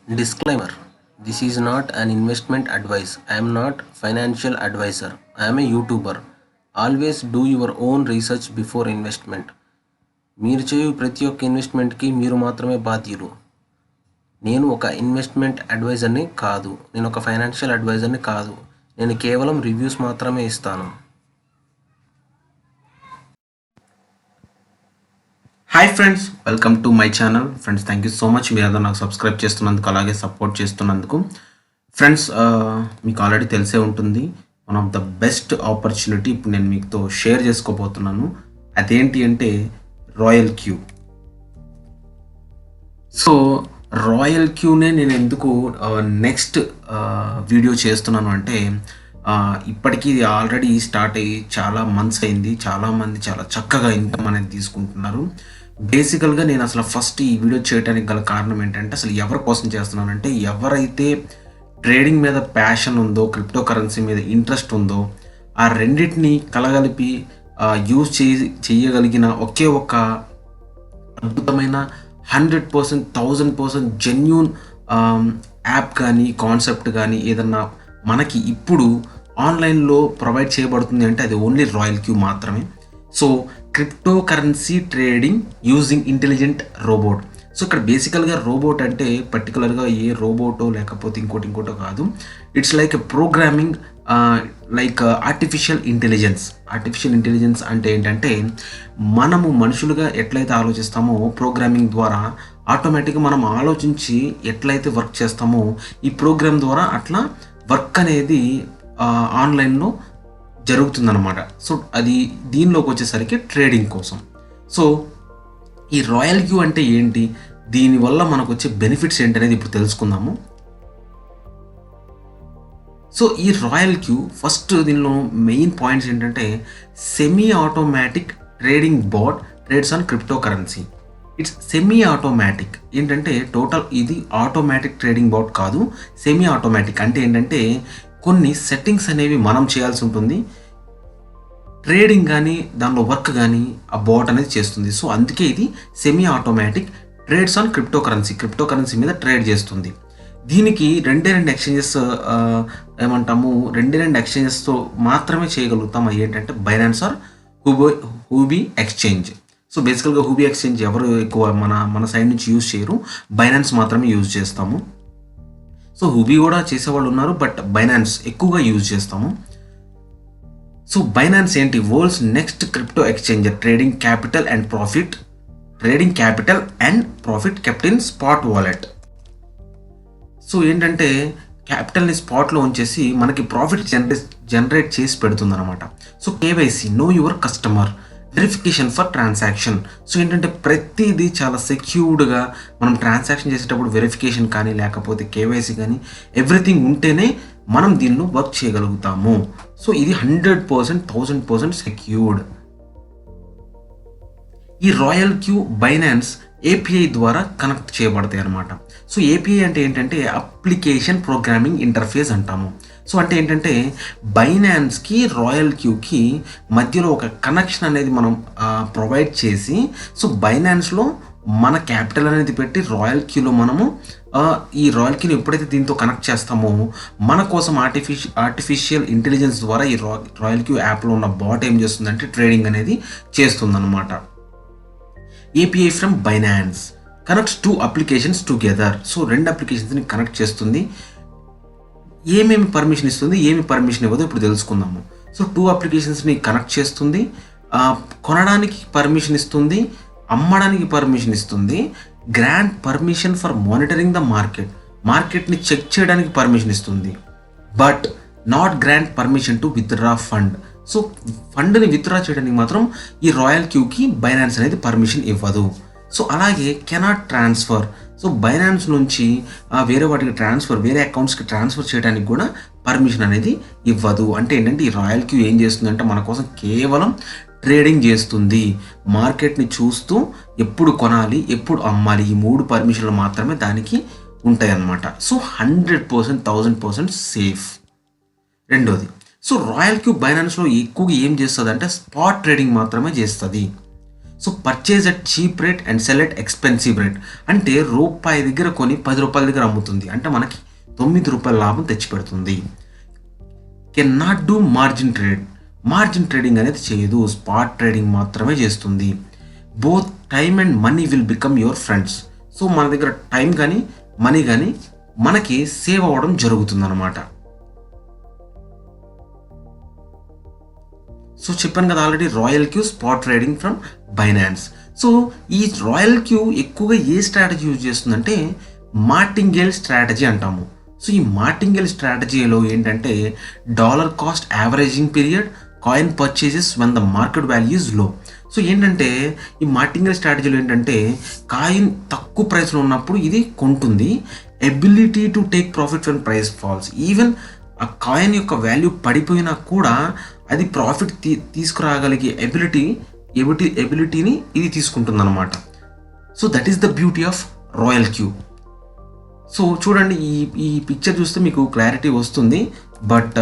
Disclaimer: This is not an investment advice. I am not financial advisor. I am a YouTuber. Always do your own research before investment. మీరు చేయు ప్రతి ఒక్క ఇన్వెస్ట్మెంట్కి మీరు మాత్రమే బాధ్యులు. నేను ఒక ఇన్వెస్ట్మెంట్ అడ్వైజర్ని కాదు. నేను ఒక ఫైనాన్షియల్ అడ్వైజర్ని కాదు. నేను కేవలం రివ్యూస్ మాత్రమే ఇస్తాను. Hi friends, welcome to my channel. Friends, thank you so much మీరు అందరూ నాకు సబ్స్క్రైబ్ చేస్తున్నందుకు, అలాగే సపోర్ట్ చేస్తున్నందుకు. ఫ్రెండ్స్, మీకు ఆల్రెడీ తెలిసే ఉంటుంది, one of the best opportunity ఇప్పుడు నేను మీతో షేర్ చేసుకోబోతున్నాను. అదేంటి అంటే రాయల్ క్యూ. సో రాయల్ క్యూనే నేను ఎందుకు నెక్స్ట్ వీడియో చేస్తున్నాను అంటే, ఇప్పటికీ ఇది ఆల్రెడీ స్టార్ట్ అయ్యి చాలా మంత్స్ అయింది. చాలామంది చాలా చక్కగా ఇన్కమ్ అనేది తీసుకుంటున్నారు. బేసికల్గా నేను అసలు ఫస్ట్ ఈ వీడియో చేయడానికి గల కారణం ఏంటంటే, అసలు ఎవరి కోసం చేస్తున్నానంటే, ఎవరైతే ట్రేడింగ్ మీద ప్యాషన్ ఉందో, క్రిప్టో కరెన్సీ మీద ఇంట్రెస్ట్ ఉందో, ఆ రెండింటిని కలగలిపి యూజ్ చేయగలిగిన ఒకే ఒక అద్భుతమైన 100%, 1000% జెన్యూన్ యాప్ కానీ, కాన్సెప్ట్ కానీ ఏదన్నా మనకి ఇప్పుడు ఆన్లైన్లో ప్రొవైడ్ చేయబడుతుంది అంటే అది ఓన్లీ రాయల్ క్యూ మాత్రమే. So crypto currency trading using intelligent robot. So ఇక్కడ బేసికల్గా రోబోట్ అంటే పర్టికులర్గా ఏ రోబోటో లేకపోతే ఇంకోటో కాదు. It's like a programming, like artificial intelligence. Artificial intelligence అంటే ఏంటంటే, మనము మనుషులుగా ఎట్లయితే ఆలోచిస్తామో ప్రోగ్రామింగ్ ద్వారా ఆటోమేటిక్గా మనం ఆలోచించి ఎట్లయితే వర్క్ చేస్తామో ఈ ప్రోగ్రామ్ ద్వారా అట్లా వర్క్ అనేది ఆన్లైన్లో జరుగుతుందన్నమాట. సో అది దీనిలోకి వచ్చేసరికి ట్రేడింగ్ కోసం. సో ఈ రాయల్ క్యూ అంటే ఏంటి, దీనివల్ల మనకు వచ్చే బెనిఫిట్స్ ఏంటి అనేది ఇప్పుడు తెలుసుకుందాము. సో ఈ రాయల్ క్యూ ఫస్ట్ దీనిలో మెయిన్ పాయింట్స్ ఏంటంటే, semi automatic trading bot trades on crypto currency. It's semi automatic ఏంటంటే, టోటల్ ఇది ఆటోమేటిక్ ట్రేడింగ్ బాట్ కాదు, సెమీ ఆటోమేటిక్ అంటే ఏంటంటే కొన్ని సెట్టింగ్స్ అనేవి మనం చేయాల్సి ఉంటుంది. ట్రేడింగ్ కానీ దానిలో వర్క్ కానీ ఆ బాట్ అనేది చేస్తుంది. సో అందుకే ఇది semi automatic trades on crypto currency మీద ట్రేడ్ చేస్తుంది. దీనికి రెండే ఎక్స్చేంజెస్ ఏమంటాము, రెండే ఎక్స్చేంజెస్తో మాత్రమే చేయగలుగుతాం. అవి ఏంటంటే బైనాన్స్ ఆర్ హూబీ ఎక్స్చేంజ్. సో బేసికల్గా హూబీ ఎక్స్చేంజ్ ఎవరు ఎక్కువ మన సైడ్ నుంచి యూజ్ చేయరు, బైనాన్స్ మాత్రమే యూజ్ చేస్తాము. సో హూబీ కూడా చేసేవాళ్ళు ఉన్నారు, బట్ బైనాన్స్ ఎక్కువగా యూజ్ చేస్తాము. సో బైనాన్స్ ఏంటి, world's next crypto exchanger. Trading capital and profit kept in spot wallet. So ఏంటంటే క్యాపిటల్ని స్పాట్లో ఉంచేసి మనకి ప్రాఫిట్ జనరేట్ చేసి పెడుతుంది అనమాట. So KYC, know your customer, verification for transaction. So ఏంటంటే ప్రతిదీ చాలా సెక్యూర్డ్గా మనం ట్రాన్సాక్షన్ చేసేటప్పుడు వెరిఫికేషన్ కానీ లేకపోతే కేవైసీ కానీ ఎవ్రీథింగ్ ఉంటేనే మనం దీనిలో వర్క్ చేయగలుగుతాము. సో ఇది 100%, 1000% సెక్యూర్డ్. ఈ రాయల్ క్యూ బైనాన్స్ ఏపీఐ ద్వారా కనెక్ట్ చేయబడతాయి అన్నమాట. సో ఏపీఐ అంటే ఏంటంటే అప్లికేషన్ ప్రోగ్రామింగ్ ఇంటర్ఫేస్ అంటాము. సో అంటే ఏంటంటే బైనాన్స్కి రాయల్ క్యూకి మధ్యలో ఒక కనెక్షన్ అనేది మనం ప్రొవైడ్ చేసి, సో బైనాన్స్లో మన క్యాపిటల్ అనేది పెట్టి రాయల్ క్యూలో మనము ఈ రాయల్ క్యూని ఎప్పుడైతే దీంతో కనెక్ట్ చేస్తామో మన కోసం ఆర్టిఫిషియల్ ఇంటెలిజెన్స్ ద్వారా ఈ రాయల్ క్యూ యాప్లో ఉన్న బాట్ ఏం చేస్తుందంటే ట్రేడింగ్ అనేది చేస్తుందన్నమాట. API from Binance connects 2 applications together. So 2 అప్లికేషన్స్ని కనెక్ట్ చేస్తుంది. ఏమేమి పర్మిషన్ ఇస్తుంది, ఏమి పర్మిషన్ ఇవ్వదు ఇప్పుడు తెలుసుకుందాము. సో 2 అప్లికేషన్స్ని కనెక్ట్ చేస్తుంది, కొనడానికి పర్మిషన్ ఇస్తుంది, అమ్మడానికి పర్మిషన్ ఇస్తుంది, grant permission for monitoring the మార్కెట్ని చెక్ చేయడానికి పర్మిషన్ ఇస్తుంది, but not grant permission to withdraw fund. So ఫండ్ని విత్డ్రా చేయడానికి మాత్రం ఈ రాయల్ క్యూకి బైనాన్స్ అనేది పర్మిషన్ ఇవ్వదు. సో అలాగే కెనాట్ ట్రాన్స్ఫర్. సో బైనాన్స్ నుంచి వేరే అకౌంట్స్కి ట్రాన్స్ఫర్ చేయడానికి కూడా పర్మిషన్ అనేది ఇవ్వదు. అంటే ఏంటంటే ఈ రాయల్ క్యూ ఏం చేస్తుందంటే మన కోసం కేవలం ట్రేడింగ్ చేస్తుంది. మార్కెట్ని చూస్తూ ఎప్పుడు కొనాలి, ఎప్పుడు అమ్మాలి, ఈ 3 పర్మిషన్లు మాత్రమే దానికి ఉంటాయి అన్నమాట. So 100%, 1000% safe. రెండోది, సో రాయల్ క్యూ బైనాన్స్లో ఎక్కువగా ఏం చేస్తుంది అంటే స్పాట్ ట్రేడింగ్ మాత్రమే చేస్తుంది. So purchase at cheap rate and cell at expensive rate అంటే రూపాయి దగ్గర కొని 10 రూపాయల దగ్గర అమ్ముతుంది, అంటే మనకి 9 రూపాయల లాభం తెచ్చిపెడుతుంది. Can not do margin trading అనేది చేయదు, స్పాట్ ట్రేడింగ్ మాత్రమే చేస్తుంది. Both time and money will become your friends. So మన దగ్గర టైం కానీ మనీ కానీ మనకి సేవ్ అవ్వడం జరుగుతుంది అనమాట. సో చెప్పాను కదా already, Royal Q spot trading from Binance. So ఈ రాయల్ క్యూ ఎక్కువగా ఏ స్ట్రాటజీ యూజ్ చేస్తుందంటే మార్టింగేల్ స్ట్రాటజీ అంటాము. సో ఈ మార్టింగేల్ స్ట్రాటజీలో ఏంటంటే dollar cost averaging period, coin purchases when the market value is low. So ఏంటంటే ఈ మార్టింగేల్ స్ట్రాటజీలో ఏంటంటే కాయిన్ తక్కువ ప్రైస్లో ఉన్నప్పుడు ఇది కొంటుంది, ability to take profit when price falls. Even ఆ కాయిన్ యొక్క వాల్యూ పడిపోయినా కూడా అది ప్రాఫిట్ తీసుకురాగలిగే ఎబిలిటీని ఇది తీసుకుంటుంది అనమాట. So that is the beauty of royal Q. So చూడండి, ఈ పిక్చర్ చూస్తే మీకు క్లారిటీ వస్తుంది. బట్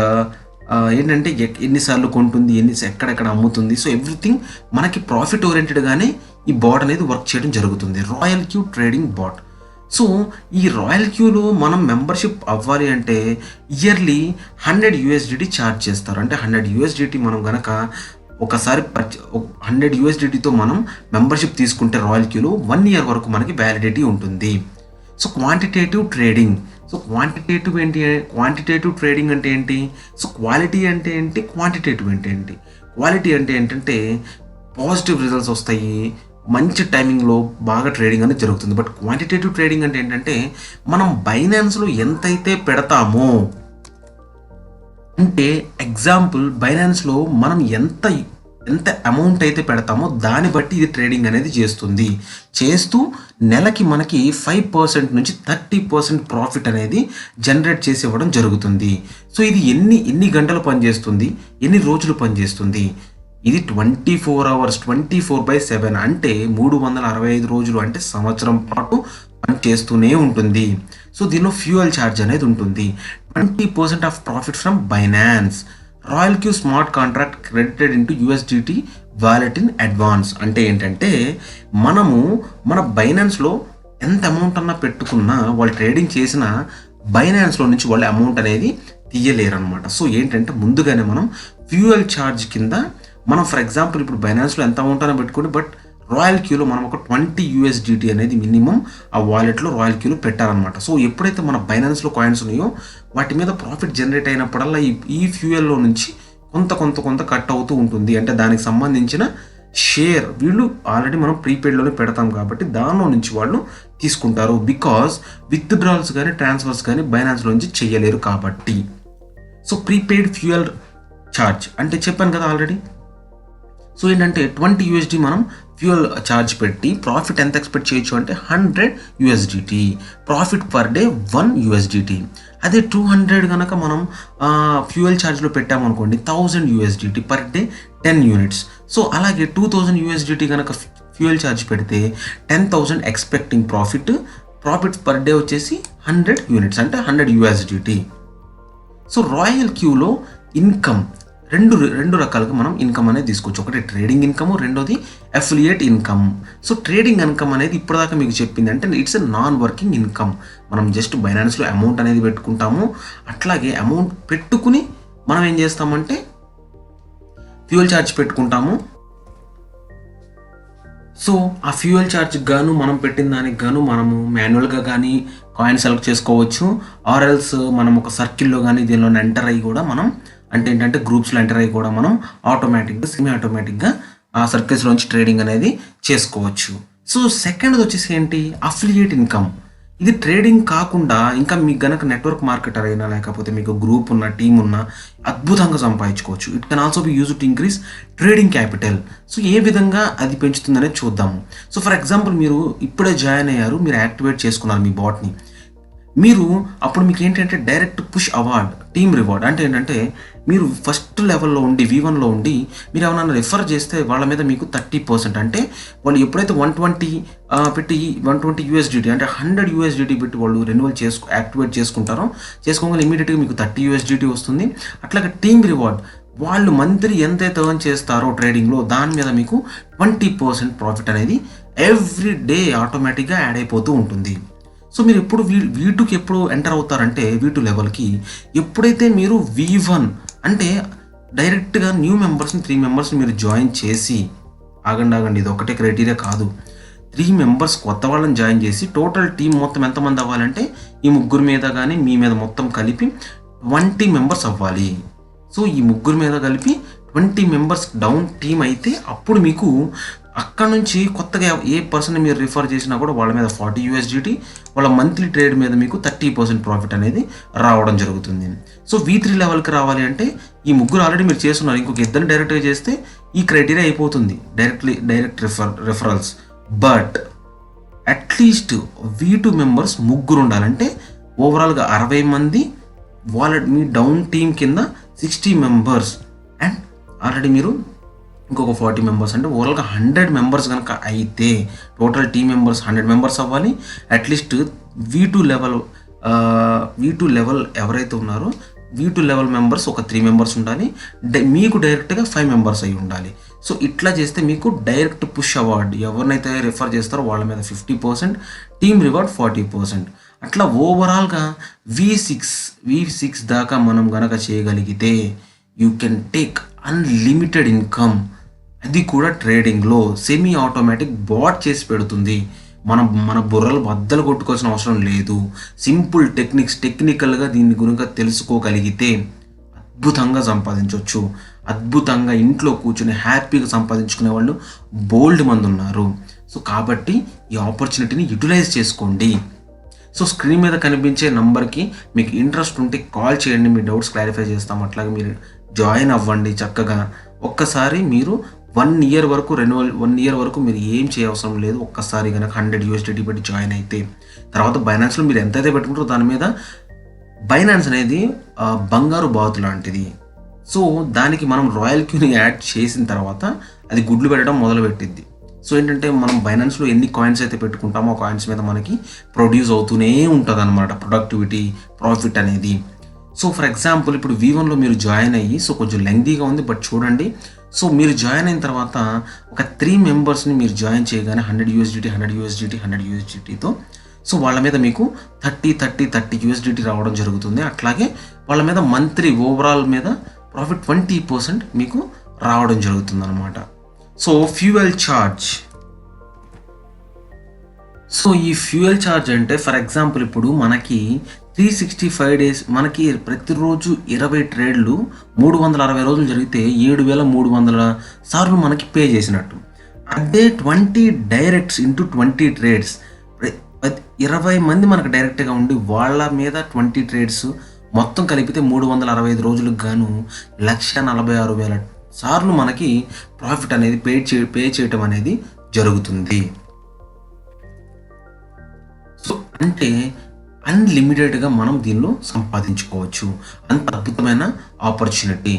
ఏంటంటే ఎన్నిసార్లు కొంటుంది, ఎక్కడెక్కడ అమ్ముతుంది, సో ఎవ్రీథింగ్ మనకి ప్రాఫిట్ ఓరియంటెడ్గానే ఈ బాట్ అనేది వర్క్ చేయడం జరుగుతుంది, Royal Q trading bot. So ఈ రాయల్ క్యూలో మనం మెంబర్షిప్ అవ్వాలి అంటే ఇయర్లీ $100 ఛార్జ్ చేస్తారు. అంటే $100 మనం కనుక ఒకసారి 100 USDతో మనం మెంబర్షిప్ తీసుకుంటే రాయల్ క్యూలో 1 year వరకు మనకి వ్యాలిడిటీ ఉంటుంది. So quantitative trading. So quantitative trading అంటే ఏంటి, సో క్వాలిటీ అంటే ఏంటి, క్వాంటిటేటివ్ అంటే ఏంటి. క్వాలిటీ అంటే ఏంటంటే పాజిటివ్ రిజల్ట్స్ వస్తాయి, మంచి టైమింగ్లో బాగా ట్రేడింగ్ అనేది జరుగుతుంది. బట్ క్వాంటిటేటివ్ ట్రేడింగ్ అంటే ఏంటంటే మనం బైనాన్స్లో ఎంతైతే పెడతామో, అంటే ఎగ్జాంపుల్ బైనాన్స్లో మనం ఎంత అమౌంట్ అయితే పెడతామో దాన్ని బట్టి ఇది ట్రేడింగ్ అనేది చేస్తూ నెలకి మనకి 5% నుంచి 30% ప్రాఫిట్ అనేది జనరేట్ చేసి ఇవ్వడం జరుగుతుంది. సో ఇది ఎన్ని గంటలు పనిచేస్తుంది, ఎన్ని రోజులు పనిచేస్తుంది, ఇది 24 hours 24/7 అంటే 365 రోజులు, అంటే సంవత్సరం పాటు పనిచేస్తూనే ఉంటుంది. సో దీనిలో ఫ్యూయల్ ఛార్జ్ అనేది ఉంటుంది. 20% of profit from Binance. Royal Q smart contract credited into USDT wallet in advance. అంటే ఏంటంటే మనము మన బైనాన్స్లో ఎంత అమౌంట్ అన్నా పెట్టుకున్నా వాళ్ళు ట్రేడింగ్ చేసిన బైనాన్స్లో నుంచి వాళ్ళ అమౌంట్ అనేది తీయలేరు అనమాట. సో ఏంటంటే ముందుగానే మనం ఫ్యూయల్ ఛార్జ్ కింద మనం ఫర్ ఎగ్జాంపుల్ ఇప్పుడు బైనాన్స్లో ఎంత అమౌంట్ అయినా పెట్టుకోండి, బట్ రాయల్ క్యూలో మనం ఒక $20 అనేది మినిమం ఆ వాలెట్లో రాయల్ క్యూలో పెట్టారనమాట. సో ఎప్పుడైతే మన బైనాన్స్లో కాయిన్స్ ఉన్నాయో వాటి మీద ప్రాఫిట్ జనరేట్ అయినప్పుడల్లా ఈ ఫ్యూయల్లో నుంచి కొంత కట్ అవుతూ ఉంటుంది. అంటే దానికి సంబంధించిన షేర్ వీళ్ళు ఆల్రెడీ మనం ప్రీపెయిడ్లోనే పెడతాం కాబట్టి దానిలో నుంచి వాళ్ళు తీసుకుంటారు. బికాజ్ విత్డ్రాల్స్ కానీ ట్రాన్స్ఫర్స్ కానీ బైనాన్స్లో నుంచి చేయలేరు కాబట్టి. సో ప్రీపెయిడ్ ఫ్యూయల్ ఛార్జ్ అంటే చెప్పాను కదా ఆల్రెడీ. సో ఏంటంటే $20 మనం ఫ్యూయల్ ఛార్జ్ పెట్టి ప్రాఫిట్ ఎంత ఎక్స్పెక్ట్ చేయొచ్చు అంటే $100 ప్రాఫిట్ పర్ డే $1. అదే 200 కనుక మనం ఫ్యూయల్ ఛార్జ్లో పెట్టామనుకోండి $1000 పర్ డే 10 units. సో అలాగే $2000 కనుక ఫ్యూయల్ ఛార్జ్ పెడితే 10,000 ఎక్స్పెక్టింగ్ ప్రాఫిట్ పర్ డే వచ్చేసి 100 units అంటే $100. సో రాయల్ క్యూలో ఇన్కమ్ రెండు రకాలుగా మనం ఇన్కమ్ అనేది తీసుకోవచ్చు. ఒకటి ట్రేడింగ్ ఇన్కమ్, రెండోది affiliate income. So trading income అనేది ఇప్పటిదాకా మీకు చెప్పింది అంటే it's a non working income. మనం జస్ట్ బైనాన్స్లో అమౌంట్ అనేది పెట్టుకుంటాము, అట్లాగే అమౌంట్ పెట్టుకుని మనం ఏం చేస్తామంటే ఫ్యూయల్ ఛార్జ్ పెట్టుకుంటాము. సో ఆ ఫ్యూయల్ ఛార్జ్కి గాను మనం పెట్టిన దానికి గాను మనము మాన్యువల్గా కానీ కాయిన్ సెలెక్ట్ చేసుకోవచ్చు, ఆర్ఎల్స్ మనం ఒక సర్కిల్లో కానీ దీనిలో ఎంటర్ అయ్యి కూడా మనం అంటే ఏంటంటే గ్రూప్స్లో ఎంటర్ అయ్యి కూడా మనం సెమీ ఆటోమేటిక్గా ఆ సర్కిల్స్లోంచి ట్రేడింగ్ అనేది చేసుకోవచ్చు. సో సెకండ్ వచ్చేసి ఏంటి, అఫిలియేట్ ఇన్కమ్. ఇది ట్రేడింగ్ కాకుండా ఇంకా మీకు గనక నెట్వర్క్ మార్కెటర్ అయినా లేకపోతే మీకు గ్రూప్ ఉన్న టీమ్ ఉన్న అద్భుతంగా సంపాదించుకోవచ్చు. It can also be use to increase trading capital. So ఏ విధంగా అది పెంచుతుందనేది చూద్దాము. సో ఫర్ ఎగ్జాంపుల్ మీరు ఇప్పుడే జాయిన్ అయ్యారు, మీరు యాక్టివేట్ చేసుకున్నారు మీ బాట్ని, మీరు అప్పుడు మీకు ఏంటంటే direct push award, team reward అంటే ఏంటంటే మీరు ఫస్ట్ లెవెల్లో ఉండి V1లో ఉండి మీరు ఏమన్నా రిఫర్ చేస్తే వాళ్ళ మీద మీకు 30% అంటే వాళ్ళు ఎప్పుడైతే 120 పెట్టి $120 అంటే $100 పెట్టి వాళ్ళు యాక్టివేట్ చేసుకుంటారో చేసుకోగానే ఇమీడియట్గా మీకు $30 వస్తుంది. అట్లాగే టీమ్ రివార్డ్ వాళ్ళు మంత్లీ ఎంతైతే ఎర్న్ చేస్తారో ట్రేడింగ్లో దాని మీద మీకు 20% ప్రాఫిట్ అనేది ఎవ్రీ డే ఆటోమేటిక్గా యాడ్ అయిపోతూ ఉంటుంది. సో మీరు ఎప్పుడు V2కి ఎప్పుడు ఎంటర్ అవుతారంటే V2 లెవెల్కి ఎప్పుడైతే మీరు V1 అంటే డైరెక్ట్గా న్యూ మెంబర్స్ని 3 మెంబర్స్ని మీరు జాయిన్ చేసి ఆగండి ఇది ఒకటే క్రైటీరియా కాదు, 3 మెంబర్స్ కొత్త వాళ్ళని జాయిన్ చేసి టోటల్ టీం మొత్తం ఎంతమంది అవ్వాలంటే ఈ ముగ్గురు మీద కానీ మీ మీద మొత్తం కలిపి 20 మెంబర్స్ అవ్వాలి. సో ఈ ముగ్గురు మీద కలిపి 20 మెంబర్స్ డౌన్ టీం అయితే అప్పుడు మీకు అక్కడ నుంచి కొత్తగా ఏ పర్సన్ మీరు రిఫర్ చేసినా కూడా వాళ్ళ మీద $40, వాళ్ళ మంత్లీ ట్రేడ్ మీద మీకు 30% ప్రాఫిట్ అనేది రావడం జరుగుతుంది. సో V3 లెవెల్కి రావాలి అంటే ఈ ముగ్గురు ఆల్రెడీ మీరు చేస్తున్నారు, ఇంకొక ఇద్దరు డైరెక్ట్గా చేస్తే ఈ క్రైటీరియా అయిపోతుంది, direct referrals. But at least V2 members ముగ్గురు ఉండాలంటే ఓవరాల్గా 60 మంది వాళ్ళ మీ డౌన్ టీం కింద 60 మెంబర్స్ అండ్ ఆల్రెడీ మీరు ఇంకొక 40 మెంబర్స్ అంటే ఓవరాల్గా 100 మెంబర్స్ కనుక అయితే టోటల్ టీం మెంబర్స్ 100 మెంబర్స్ అవ్వాలి. అట్లీస్ట్ V2 లెవెల్ ఎవరైతే ఉన్నారో V2 లెవెల్ మెంబర్స్ ఒక 3 మెంబర్స్ ఉండాలి, మీకు డైరెక్ట్గా 5 మెంబర్స్ అయి ఉండాలి. సో ఇట్లా చేస్తే మీకు డైరెక్ట్ పుష్ అవార్డ్ ఎవరినైతే రిఫర్ చేస్తారో వాళ్ళ మీద 50%, టీమ్ రివార్డ్ 40%. అట్లా ఓవరాల్గా V6 దాకా మనం గనక చేయగలిగితే you can take unlimited income. అది కూడా ట్రేడింగ్లో సెమీ ఆటోమేటిక్ బాట్ చేసి పెడుతుంది. మన బుర్రలు బద్దలు కొట్టుకోవాల్సిన అవసరం లేదు. సింపుల్ టెక్నికల్గా దీని గురించి తెలుసుకోగలిగితే అద్భుతంగా సంపాదించవచ్చు. అద్భుతంగా ఇంట్లో కూర్చొని హ్యాపీగా సంపాదించుకునే వాళ్ళు బోల్డ్ మంది ఉన్నారు. సో కాబట్టి ఈ ఆపర్చునిటీని యూటిలైజ్ చేసుకోండి. సో స్క్రీన్ మీద కనిపించే నంబర్కి మీకు ఇంట్రెస్ట్ ఉంటే కాల్ చేయండి, మీ డౌట్స్ క్లారిఫై చేస్తాం. అట్లాగే మీరు జాయిన్ అవ్వండి చక్కగా. ఒక్కసారి మీరు 1 ఇయర్ వరకు 1 ఇయర్ వరకు మీరు ఏం చేయవసరం లేదు. ఒక్కసారి కనుక $100 పెట్టి జాయిన్ అయితే తర్వాత బైనాన్స్లో మీరు ఎంతైతే పెట్టుకుంటారో దాని మీద బైనాన్స్ అనేది బంగారు బాతు లాంటిది. సో దానికి మనం రాయల్ క్యూని యాడ్ చేసిన తర్వాత అది గుడ్లు పెట్టడం మొదలుపెట్టిద్ది. సో ఏంటంటే మనం బైనాన్స్లో ఎన్ని కాయిన్స్ అయితే పెట్టుకుంటామో ఆ కాయిన్స్ మీద మనకి ప్రొడ్యూస్ అవుతూనే ఉంటుంది అనమాట ప్రొడక్టివిటీ, ప్రాఫిట్ అనేది. సో ఫర్ ఎగ్జాంపుల్ ఇప్పుడు V1లో మీరు జాయిన్ అయ్యి, సో కొంచెం లెంగ్తీగా ఉంది బట్ చూడండి. సో మీరు జాయిన్ అయిన తర్వాత ఒక 3 మెంబర్స్ని మీరు జాయిన్ చేయగానే $100 సో వాళ్ళ మీద మీకు $30 రావడం జరుగుతుంది. అట్లాగే వాళ్ళ మీద మంత్లీ ఓవరాల్ మీద ప్రాఫిట్ 20% మీకు రావడం జరుగుతుంది అనమాట. So fuel charge. సో ఈ ఫ్యూయల్ ఛార్జ్ అంటే ఫర్ ఎగ్జాంపుల్ ఇప్పుడు మనకి 365 డేస్ మనకి ప్రతిరోజు 20 ట్రేడ్లు 360 రోజులు జరిగితే 7,300 సార్లు మనకి పే చేసినట్టు. అదే 20 డైరెక్ట్స్ ఇంటూ 20 ట్రేడ్స్ 20 మంది మనకు డైరెక్ట్గా ఉండి వాళ్ళ మీద 20 ట్రేడ్స్ మొత్తం కలిపితే 365 రోజులకు గాను 1,46,000 సార్లు మనకి ప్రాఫిట్ అనేది పే చేయటం అనేది జరుగుతుంది. సో అంటే అన్లిమిటెడ్గా మనం దీనిలో సంపాదించుకోవచ్చు. అంత అద్భుతమైన ఆపర్చునిటీ.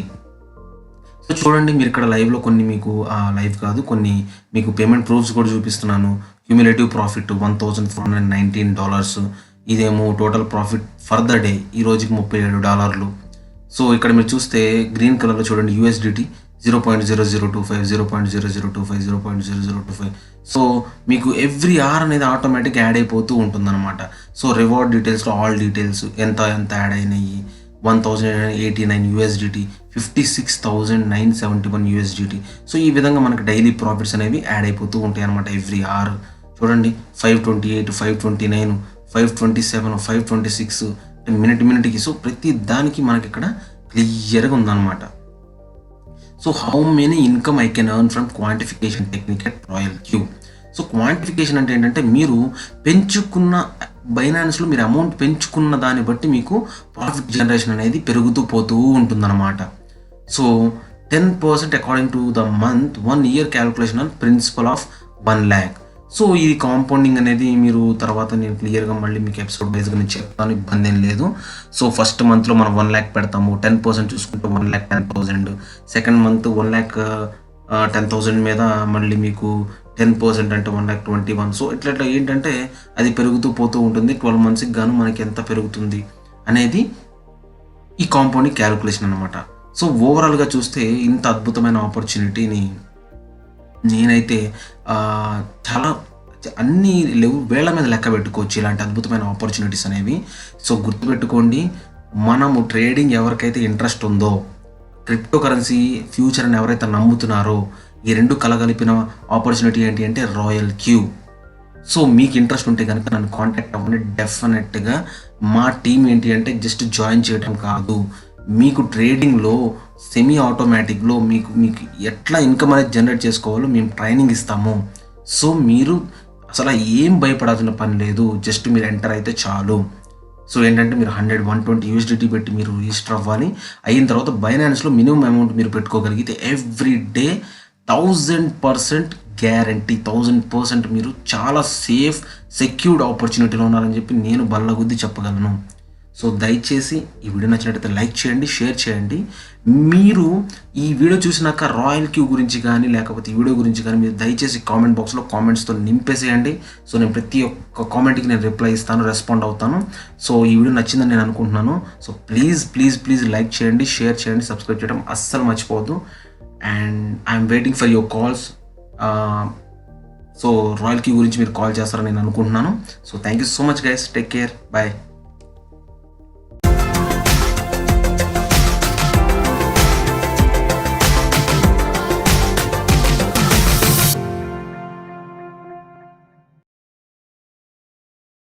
సో చూడండి మీరు ఇక్కడ లైవ్లో కొన్ని మీకు లైవ్ కాదు కొన్ని మీకు పేమెంట్ ప్రూఫ్స్ కూడా చూపిస్తున్నాను. Cumulative profit $1,419. ఇదేమో total profit for the day ఈ రోజుకి $37. సో ఇక్కడ మీరు చూస్తే గ్రీన్ కలర్లో చూడండి USDT 0.0025 0.0025 0.0025. సో మీకు ఎవ్రీ అవర్ అనేది ఆటోమేటిక్ యాడ్ అయిపోతూ ఉంటుందన్నమాట. సో రివార్డ్ డీటెయిల్స్లో ఆల్ డీటెయిల్స్ ఎంత యాడ్ అయినాయి, $1,089, $56,971. సో ఈ విధంగా మనకి డైలీ ప్రాఫిట్స్ అనేవి యాడ్ అయిపోతూ ఉంటాయి అనమాట ఎవ్రీ అవర్. చూడండి 528, 529, 527, 526 మినిట్కి. సో ప్రతి దానికి మనకి ఇక్కడ క్లియర్గా ఉందన్నమాట. So how many income I can earn from quantification technique at Royal Q. So quantification అంటే ఏంటంటే మీరు పెంచుకున్న బైనాన్స్లో మీరు అమౌంట్ పెంచుకున్న దాన్ని బట్టి మీకు ప్రాఫిట్ జనరేషన్ అనేది పెరుగుతూ పోతూ ఉంటుందన్నమాట. So 10% according to the month 1 year calculation on principal of 1 lakh. సో ఇది కాంపౌండింగ్ అనేది మీరు తర్వాత నేను క్లియర్గా మళ్ళీ మీకు ఎపిసోడ్ వైజ్గా నేను చెప్తాను, ఇబ్బంది ఏం లేదు. సో ఫస్ట్ మంత్లో మనం 1 lakh పెడతాము, 10% చూసుకుంటే 1,10,000. సెకండ్ మంత్ 1,10,000 మీద మళ్ళీ మీకు 10% అంటే 1,21,000. సో ఇట్లా ఏంటంటే అది పెరుగుతూ పోతూ ఉంటుంది. 12 monthsకి గాను మనకి ఎంత పెరుగుతుంది అనేది ఈ కాంపౌండింగ్ క్యాలిక్యులేషన్ అనమాట. సో ఓవరాల్గా చూస్తే ఇంత అద్భుతమైన ఆపర్చునిటీని నేనైతే చాలా అన్ని వేళ్ల మీద లెక్క పెట్టుకోవచ్చు ఇలాంటి అద్భుతమైన ఆపర్చునిటీస్ అనేవి. సో గుర్తుపెట్టుకోండి, మనము ట్రేడింగ్ ఎవరికైతే ఇంట్రెస్ట్ ఉందో, క్రిప్టో కరెన్సీ ఫ్యూచర్ అని ఎవరైతే నమ్ముతున్నారో, ఈ రెండు కలగలిపిన ఆపర్చునిటీ ఏంటి అంటే రాయల్ క్యూ. సో మీకు ఇంట్రెస్ట్ ఉంటే కనుక నన్ను కాంటాక్ట్ అవ్వండి. డెఫినెట్గా మా టీం ఏంటి అంటే జస్ట్ జాయిన్ చేయడం కాదు, మీకు ట్రేడింగ్లో సెమీ ఆటోమేటిక్లో మీకు మీకు ఎట్లా ఇన్కమ్ అనేది జనరేట్ చేసుకోవాలో మేము ట్రైనింగ్ ఇస్తాము. సో మీరు అసలు ఏం భయపడాల్సిన పని లేదు, జస్ట్ మీరు ఎంటర్ అయితే చాలు. సో ఏంటంటే మీరు 100-120 USDT పెట్టి మీరు రిజిస్టర్ అవ్వాలి. అయిన తర్వాత బైనాన్స్లో మినిమం అమౌంట్ మీరు పెట్టుకోగలిగితే ఎవ్రీ డే 1000% గ్యారంటీ, 1000% మీరు చాలా సేఫ్ సెక్యూర్డ్ ఆపర్చునిటీలో ఉన్నారని చెప్పి నేను బల్లగుద్ది చెప్పగలను. సో దయచేసి ఈ వీడియో నచ్చినట్టయితే లైక్ చేయండి, షేర్ చేయండి. మీరు ఈ వీడియో చూసినాక రాయల్ క్యూ గురించి కానీ లేకపోతే ఈ వీడియో గురించి కానీ మీరు దయచేసి కామెంట్ బాక్స్లో కామెంట్స్తో నింపేసేయండి. సో నేను ప్రతి ఒక్క కామెంట్కి నేను రిప్లై ఇస్తాను, రెస్పాండ్ అవుతాను. సో ఈ వీడియో నచ్చిందని నేను అనుకుంటున్నాను. సో ప్లీజ్ లైక్ చేయండి, షేర్ చేయండి, సబ్స్క్రైబ్ చేయడం అస్సలు మర్చిపోవద్దు. And I'm waiting for your calls. So Royal Q గురించి మీరు కాల్ చేస్తారని నేను అనుకుంటున్నాను. So thank you so much guys, take care, bye.